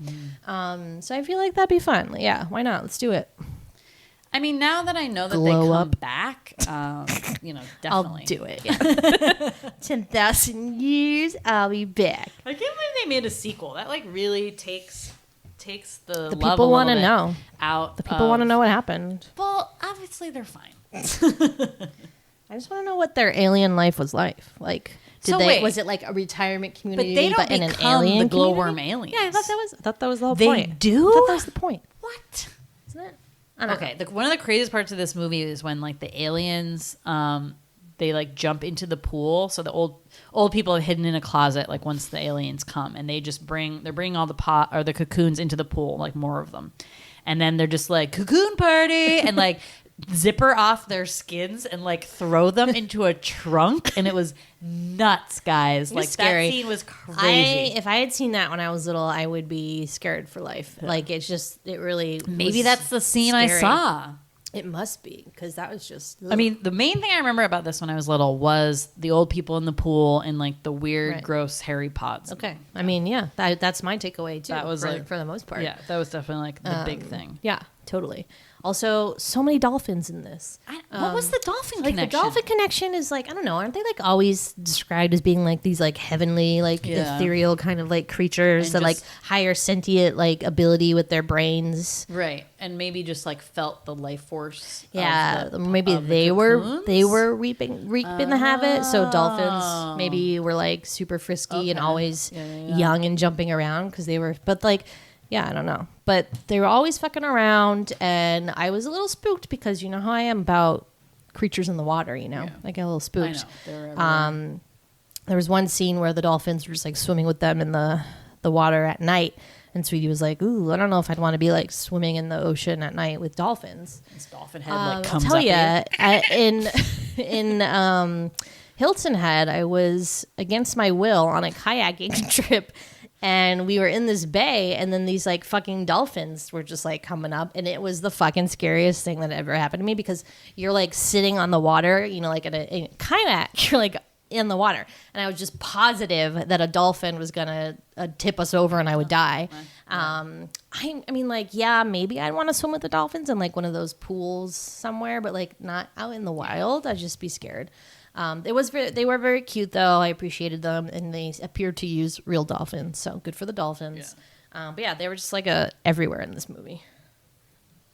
So I feel like that'd be fun. Yeah, why not? Let's do it. I mean, now that I know that Glow they come up. back, you know, definitely. I'll do it. Yeah. 10,000 years, I'll be back. I can't believe they made a sequel. That like really takes the The love people want want to to know. out. The people want to know what happened. Well, obviously they're fine. I just want to know what their alien life was like. Like, So wait. was it like a retirement But community, they don't in an become alien the glowworm community? aliens. Yeah, I thought that was the whole They point. do? I thought that was the point, What? isn't it? I don't Okay, one of the craziest parts of this movie is when like the aliens, they like jump into the pool. So the old people are hidden in a closet. Like once the aliens come, and they just they're bringing all the cocoons into the pool, like more of them, and then they're just like cocoon party and like zipper off their skins and like throw them into a trunk, and it was nuts, guys. It was Like scary. that scene was crazy. If I had seen that when I was little, I would be scared for life. Like it really Maybe was that's the scene I scary. saw. It must be because that was just. I mean, the main thing I remember about this when I was little was the old people in the pool and like the weird, Right. gross hairy pods. Okay, I mean, yeah, that's my takeaway too. That was like- for the most part. Yeah, that was definitely like the big thing. Yeah, totally. Also, so many dolphins in this. What was the dolphin Like connection? the dolphin connection is like, I don't know, aren't they like always described as being like these like heavenly, like Yeah. ethereal kind of like creatures And that like just- higher sentient like ability with their brains? Right, and maybe just like felt the life force. Yeah, of the, maybe of the they cocoons? were reaping the habit. So dolphins maybe were like super frisky and Okay. always Yeah. young and jumping around because they were. But like, yeah, I don't know. But they were always fucking around, and I was a little spooked because you know how I am about creatures in the water. You know, Yeah. I get a little I spooked. know. They were everywhere. There was one scene where the dolphins were just like swimming with them in the water at night. And Sweety was like, "Ooh, I don't know if I'd want to be like swimming in the ocean at night with dolphins." This dolphin head like comes I'll tell up you, here. in Hilton Head, I was against my will on a kayaking trip, and we were in this bay, and then these like fucking dolphins were just like coming up, and it was the fucking scariest thing that ever happened to me because you're like sitting on the water, you know, like in a kayak, you're like in the water. And I was just positive that a dolphin was going to tip us over and I would die. I mean, like, yeah, maybe I'd want to swim with the dolphins in like one of those pools somewhere, but like not out in the wild. I'd just be scared. They were very cute though. I appreciated them, and they appeared to use real dolphins. So good for the dolphins. But yeah, they were just like everywhere in this movie.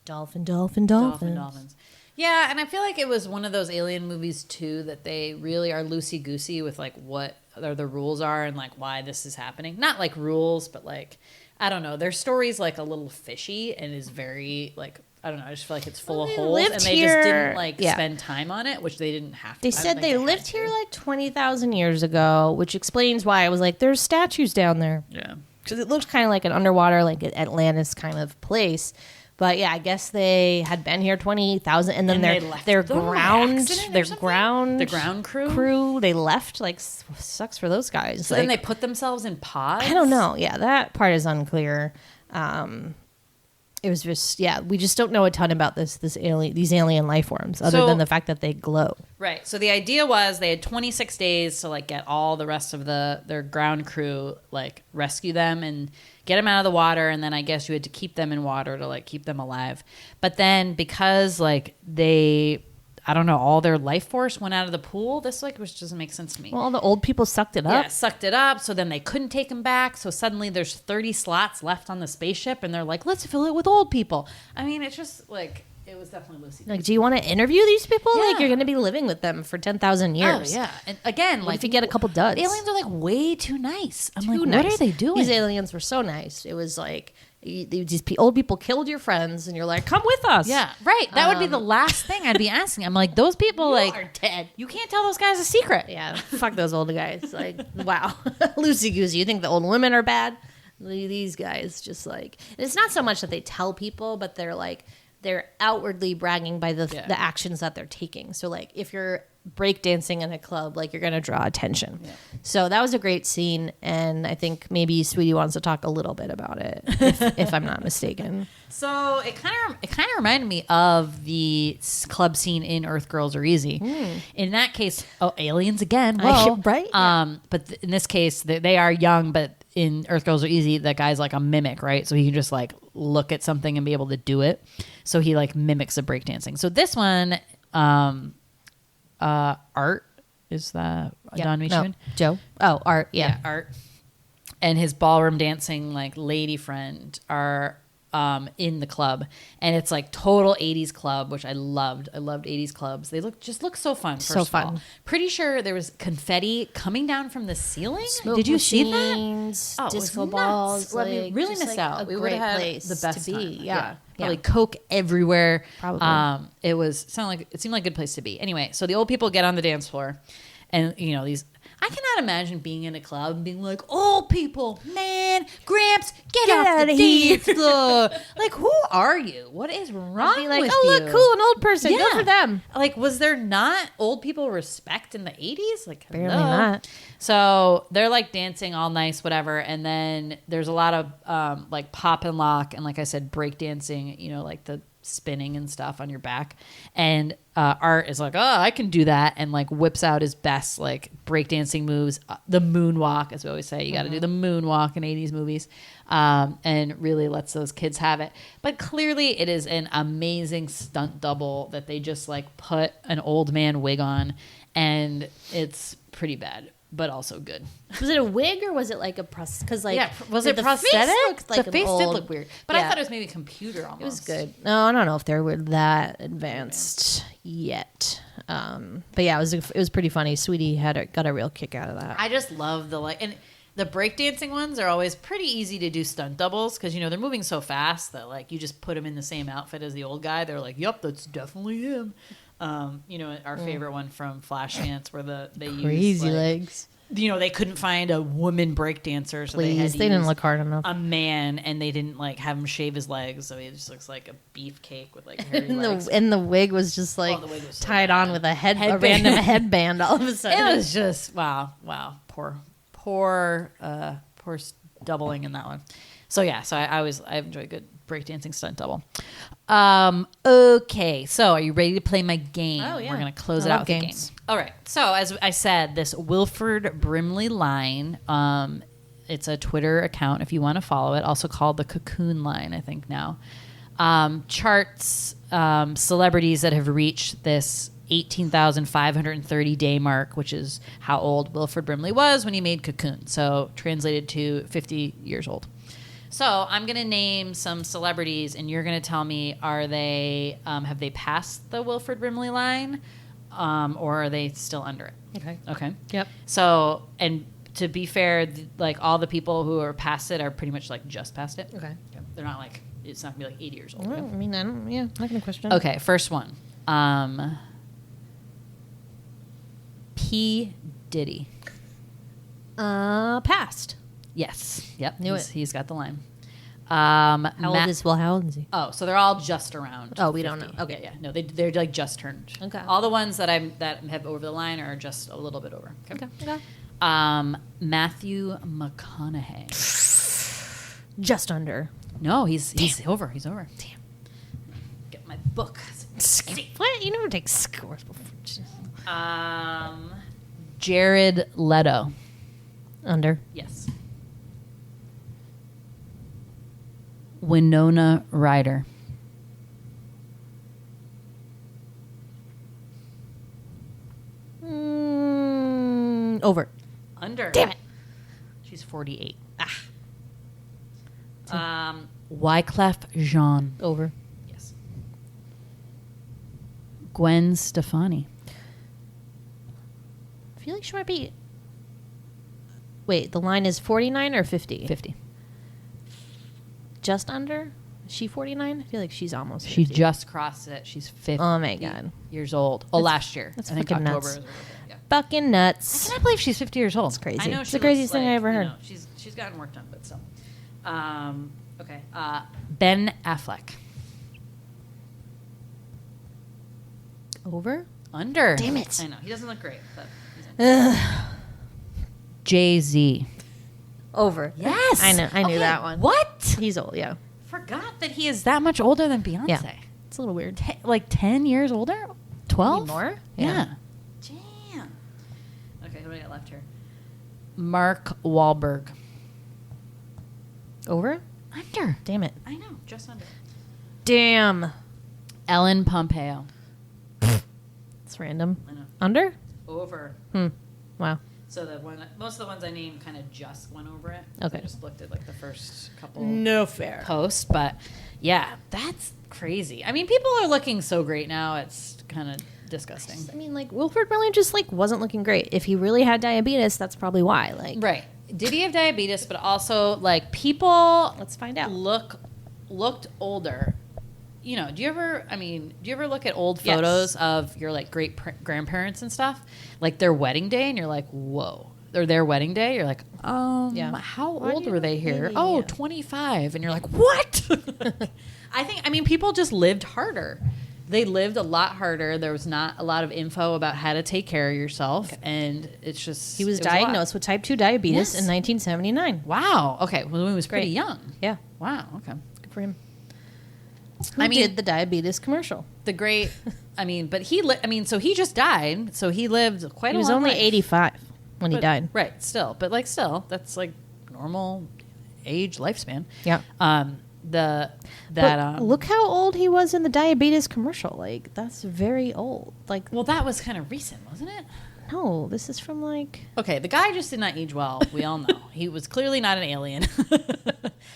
Dolphins. Yeah, and I feel like it was one of those alien movies too that they really are loosey goosey with like what the rules are and like why this is happening. Not like rules, but like I don't know. Their story's like a little fishy and is very like I don't know. I just feel like it's full of holes, and they just didn't like spend time on it, which they didn't have to. They said they lived here like 20,000 years ago, which explains why I was like, "There's statues down there." Yeah, because it looked kind of like an underwater, like Atlantis kind of place. But yeah, I guess they had been here 20,000, and then their ground crew they left. Like sucks for those guys. So like, then they put themselves in pods. I don't know. Yeah, that part is unclear. It was just we just don't know a ton about these alien life forms other than the fact that they glow. Right. So the idea was they had 26 days to like get all the rest of their ground crew like rescue them and get them out of the water, and then I guess you had to keep them in water to like keep them alive. But then because like I don't know, all their life force went out of the pool. This which doesn't make sense to me. Well, all the old people sucked it up. Yeah, sucked it up. So then they couldn't take them back. So suddenly there's 30 slots left on the spaceship, and they're like, let's fill it with old people. I mean, it's just like it was definitely loosey. Like, do you want to interview these people? Yeah. Like, you're going to be living with them for 10,000 years. Oh yeah. And again, what if you get a couple duds? The aliens are like way too nice. I'm like, what are they doing? These aliens were so nice. It was like. These old people killed your friends, and you're like, come with us. Yeah, right. That would be the last thing I'd be asking. I'm like, those people are dead. You can't tell those guys a secret. Yeah, fuck those old guys. Like, wow. Loosey goosey. You think the old women are bad? These guys just like, and it's not so much that they tell people, but they're outwardly bragging by the actions that they're taking. So like, if you're breakdancing in a club, like you're going to draw attention. Yeah. So that was a great scene, and I think maybe Sweety wants to talk a little bit about it, if I'm not mistaken. So it kind of reminded me of the club scene in Earth Girls Are Easy. In that case, aliens again, right? But in this case, they are young, but in Earth Girls Are Easy, that guy's like a mimic, right? So he can just like look at something and be able to do it. So he like mimics the breakdancing. So this one, Art is that Don Michigan? No, Joe. Oh, Art. Yeah, Art. And his ballroom dancing like lady friend are in the club, and it's like total 80s club, which I loved. I loved 80s clubs. They look so fun. So fun. Pretty sure there was confetti coming down from the ceiling. Smoke Did you machines, see that? Oh, disco balls. Like, we really missed out. We would have had the best to be. time. Yeah. Probably Coke everywhere. Probably. It seemed like a good place to be. Anyway, so the old people get on the dance floor, and I cannot imagine being in a club and being like, old people, man, Gramps, get off the dance floor. Like, who are you? What is wrong with you? Look, cool, an old person. Yeah. Go for them. Like, was there not old people respect in the 80s? Like, barely not. So they're like dancing all nice, whatever. And then there's a lot of like pop and lock and, like I said, break dancing, like the spinning and stuff on your back. And Art is like, oh, I can do that, and like whips out his best like breakdancing moves, the moonwalk, as we always say. You got to do the moonwalk in 80s movies, and really lets those kids have it. But clearly it is an amazing stunt double that they just like put an old man wig on, and it's pretty bad, but also good. Was it a wig or was it like a prosthetic? Because was it prosthetic? Like the face did look weird, but I thought it was maybe computer almost. It was good. No, I don't know if they were that advanced yet. But yeah, it was pretty funny. Sweety got a real kick out of that. I just love and the breakdancing ones are always pretty easy to do stunt doubles because they're moving so fast that like you just put them in the same outfit as the old guy. They're like, yep, that's definitely him. Our favorite one from Flashdance where they crazy use, legs. They couldn't find a woman breakdancer, so they didn't look hard enough. A man, and they didn't like have him shave his legs, so he just looks like a beefcake with like hairy legs. And the wig was just like tied on with a random headband. All of a sudden, it was just wow, poor doubling in that one. So yeah, I enjoy good breakdancing stunt double. Okay, so are you ready to play my game? Oh, yeah. We're going to close I it out love with games. a game. All right. So as I said, this Wilfred Brimley line, it's a Twitter account if you want to follow it, also called the Cocoon line, I think now. Charts celebrities that have reached this 18,530 day mark, which is how old Wilfred Brimley was when he made Cocoon. So translated to 50 years old. So I'm going to name some celebrities, and you're going to tell me, are they have they passed the Wilfred Brimley line, or are they still under it? Okay. Okay. Yep. So, and to be fair, like all the people who are past it are pretty much like just past it. Okay. Yep. They're not like, it's not going to be like 80 years old. Well, I mean, I'm not going to question. Okay, first one. P. Diddy. Passed. Yes. Yep. Knew He's got the line. How old is he? Oh, so they're all just around. Oh, we don't 50. know. Okay. Yeah. No, they're like just turned. Okay. All the ones that have over the line are just a little bit over. Okay. Okay. Matthew McConaughey. Just under. No, he's over. He's over. Damn. Get my book. What? You never take scores before. Jared Leto. Under. Yes. Winona Ryder. Over. Under. Damn it. She's 48. Wyclef Jean. Over. Yes. Gwen Stefani. I feel like she might be. Wait, the line is 49 or 50? 50. Just under? Is she 49? I feel like she's almost 50. She just crossed it. She's 50. Oh my God. Years old. Oh, last year. that's I think fucking October. nuts. Is her birthday. Yeah. Fucking nuts. I cannot believe she's 50 years old. It's crazy. I know It's she the craziest looks thing I ever heard. You know, she's gotten work done, but still. Okay. Ben Affleck. Over? Under. Damn it. I know. He doesn't look great, but he's under. Jay-Z. Over. Yes. I knew Okay, that one. What? He's old, yeah. Forgot that he is that much older than Beyonce. Yeah. It's a little weird. Like 10 years older? 12? More? Yeah. Damn. Okay, who do I got left here? Mark Wahlberg. Over? Under. Damn it. I know, just under. Damn. Ellen Pompeo. It's random. I know. Under? Over. Wow. So most of the ones I named kind of just went over it. Okay. I just looked at like the first couple No fair. posts, but yeah, that's crazy. I mean, people are looking so great now. It's kind of disgusting. I mean, like, Wilfred Brimley just, like, wasn't looking great. If he really had diabetes, that's probably why. Like, Right. Did he have diabetes? But also, like, people let's find out. looked older. You know, do you ever look at old Yes. photos of your like great grandparents and stuff, like their wedding day, and you're like, whoa, or their wedding day, you're like, Yeah. how Why old do were you they look here? maybe, Oh, yeah. 25, and you're like, what? I mean, people just lived harder. They lived a lot harder. There was not a lot of info about how to take care of yourself, and it's just He was it a lot. diagnosed with type 2 diabetes Yes. in 1979. Wow. Okay. Well, he was pretty Great. young. Yeah. Wow. Okay. Good for him. Who I mean- did the diabetes commercial? The great. I mean, but so he just died. So he lived quite. He a was long only life. 85 when he But- died. Right. Still, that's like normal age lifespan. Yeah. But look how old he was in the diabetes commercial. Like, that's very old. Like, Well, that was kind of recent, wasn't it? no, this is from like. Okay, the guy just did not age well. We all know he was clearly not an alien.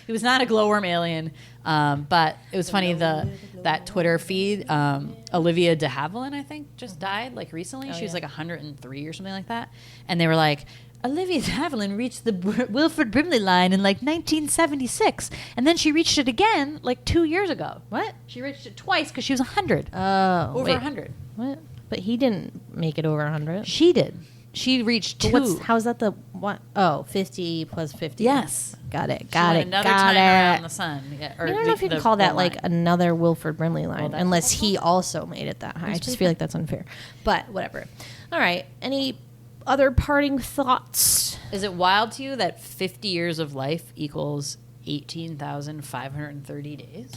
He was not a glowworm alien. But it was funny that Twitter feed. Olivia de Havilland, I think, just died like recently. She was like 103 or something like that, and they were like, Olivia de Havilland reached the Wilfred Brimley line in like 1976, and then she reached it again like 2 years ago. What? She reached it twice because she was 100. Oh, Over wait. 100. What? But he didn't make it over 100. She did. She reached two. How's that the what? Oh, 50 plus 50. Yes. Got it. She Got went it. another Got time around it. the sun. Yeah, I don't know if you can call that like another Wilfred Brimley line, that's unless he also made it that high. I just feel like that's unfair. But whatever. All right. Any other parting thoughts? Is it wild to you that 50 years of life equals 18,530 days.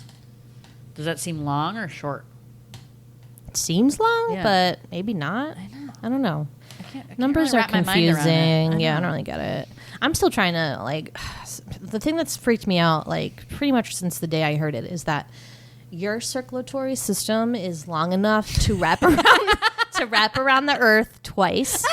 Does that seem long or short? It seems long, Yeah. but maybe not. I don't know. I can't Numbers really are wrap my mind around it. confusing. Yeah, I know. don't really get it. I'm still trying to like. The thing that's freaked me out, like pretty much since the day I heard it, is that your circulatory system is long enough to wrap around the Earth twice,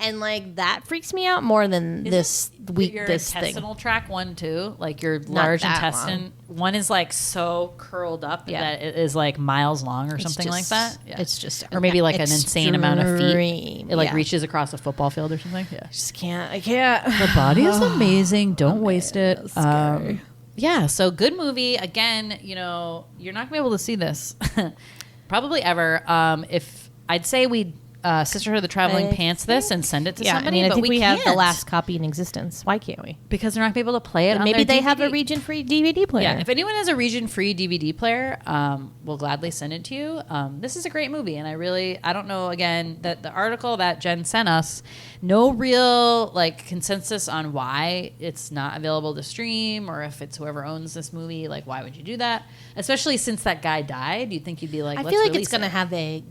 and like that freaks me out more than Your this thing. intestinal tract one too, like your large that intestine one is like so curled up Yeah. that it is like miles long or It's something like just- that. Yeah. It's just, or maybe like an insane amount of feet. extreme. It like Yeah. reaches across a football field or something. Yeah. Just can't. I can't. The body is amazing. Don't waste it. that's scary. Yeah, so good movie. Again, you know, you're not gonna be able to see this probably ever. If I'd say we'd Sisterhood of the Traveling I Pants this and send it to Yeah, somebody, I mean, I but think we have the can't last copy in existence. Why can't we? because they're not gonna be able to play it. on Maybe their they have a DVD. region-free DVD player. Yeah, if anyone has a region-free DVD player, we'll gladly send it to you. This is a great movie, and I don't know, again, that the article that Jen sent us, no real, like, consensus on why it's not available to stream, or if it's whoever owns this movie, like, why would you do that? Especially since that guy died, you'd think you'd be like, I let's feel like release it's going to it. have a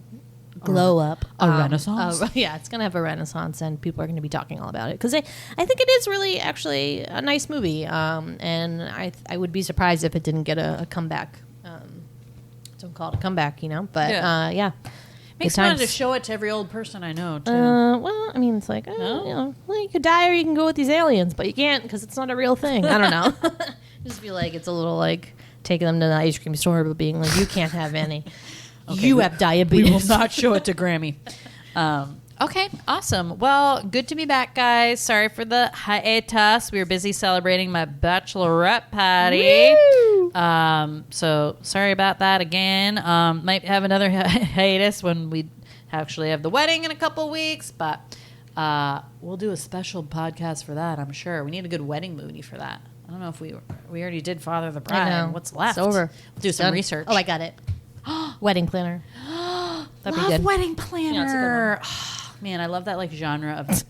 glow up. a renaissance? Yeah, it's going to have a renaissance, and people are going to be talking all about it. Because I think it is really actually a nice movie. And I would be surprised if it didn't get a comeback. Don't call it a comeback, you know? But yeah. Makes Good me want to times. show it to every old person I know, too. Well, I mean, it's like, you know, well, you could die or you can go with these aliens, but you can't because it's not a real thing. I don't know. Just feel like it's a little like taking them to the ice cream store, but being like, you can't have any. You have diabetes. We will not show it to Grammy. Okay, awesome. Well, good to be back, guys. Sorry for the hiatus. We were busy celebrating my bachelorette party. Woo! So sorry about that again. Might have another hiatus when we actually have the wedding in a couple weeks, but we'll do a special podcast for that, I'm sure. We need a good wedding movie for that. I don't know if we already did Father the Bride. I know. What's left? It's over. We'll do some Done. research. Oh, I got it. Wedding planner. That'd be Love good. Wedding Yeah, Planner. it's a good Man, I love that like genre of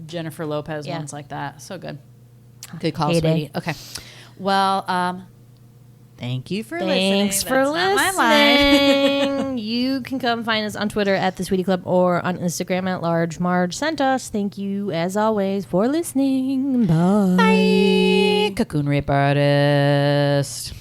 Jennifer Lopez Yeah. ones like that. So good. Good call, Heyday. Sweety. Okay. Well, thank you for Thanks listening. for That's not my line. listening. You can come find us on Twitter at The Sweety Club or on Instagram at Large Marge Sent Us. Thank you, as always, for listening. Bye. Bye. Cocoon Rape Artist.